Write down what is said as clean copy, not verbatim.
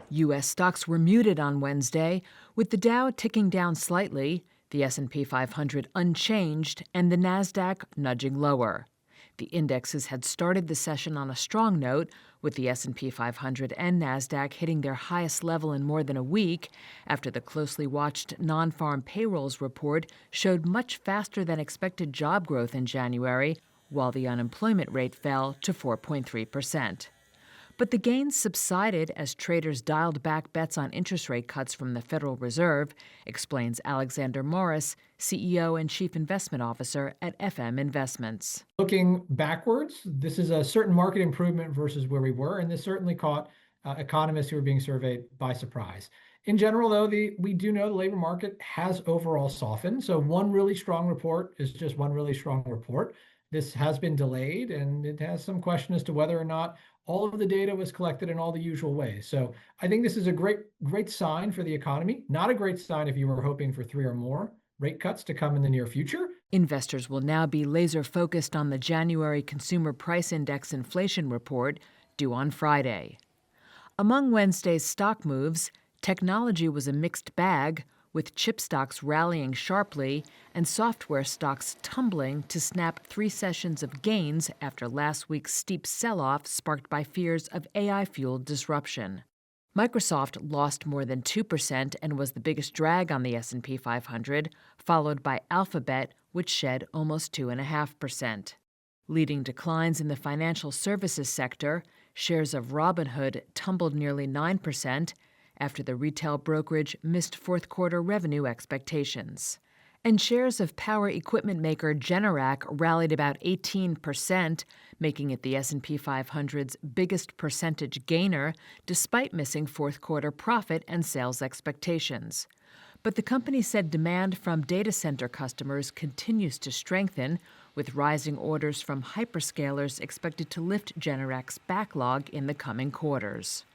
U.S. stocks were muted on Wednesday, with the Dow ticking down slightly, the S&P 500 unchanged, and the Nasdaq nudging lower. The indexes had started the session on a strong note, with the S&P 500 and Nasdaq hitting their highest level in more than a week after the closely watched non-farm payrolls report showed much faster than expected job growth in January, while the unemployment rate fell to 4.3%. But the gains subsided as traders dialed back bets on interest rate cuts from the Federal Reserve, explains Alexander Morris, CEO and Chief Investment Officer at FM Investments. Looking backwards, this is a certain market improvement versus where we were, and this certainly caught economists who were being surveyed by surprise. In general, though, we do know the labor market has overall softened. So one really strong report is just one really strong report. This has been delayed, and it has some question as to whether or not all of the data was collected in all the usual ways. So I think this is a great sign for the economy. Not a great sign if you were hoping for 3 or more rate cuts to come in the near future. Investors will now be laser focused on the January Consumer Price Index inflation report due on Friday. Among Wednesday's stock moves, technology was a mixed bag, with chip stocks rallying sharply and software stocks tumbling to snap 3 sessions of gains after last week's steep sell-off sparked by fears of AI-fueled disruption. Microsoft lost more than 2% and was the biggest drag on the S&P 500, followed by Alphabet, which shed almost 2.5%. Leading declines in the financial services sector, shares of Robinhood tumbled nearly 9%, after the retail brokerage missed fourth-quarter revenue expectations. And shares of power equipment maker Generac rallied about 18%, making it the S&P 500's biggest percentage gainer, despite missing fourth-quarter profit and sales expectations. But the company said demand from data center customers continues to strengthen, with rising orders from hyperscalers expected to lift Generac's backlog in the coming quarters.